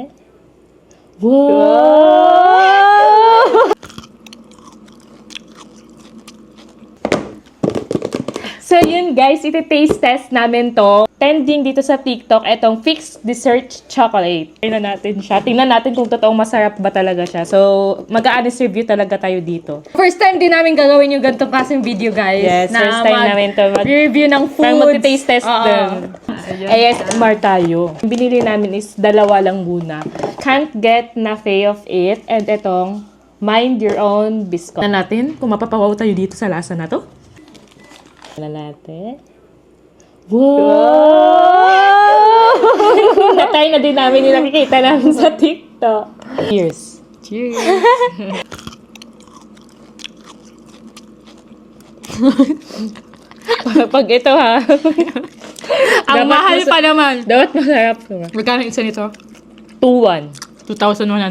natin. Wow! So yun guys, iti-taste test namin to. Trending dito sa TikTok, etong Fix Dessert Chocolate. Tingnan natin siya. Tingnan natin kung totoong masarap ba talaga siya. So, mag-a-honest review talaga tayo dito. First time din namin gagawin yung ganitong klaseng video guys. Yes, first time namin to review ng food. Parang mag-taste test din. ASMR tayo. Ang binili namin is dalawa lang muna. Can't get enough of it. And etong Mind Your Own Biscuit. Na natin kung mapapawaw tayo dito sa lasa na to. Natin. Wow! Natry na din namin yung nakikita namin sa TikTok. Cheers. Cheers! Pag ito ha. Ang mahal pa naman. Dapat masarap. Magkano isa nito? 2-1. 2,100.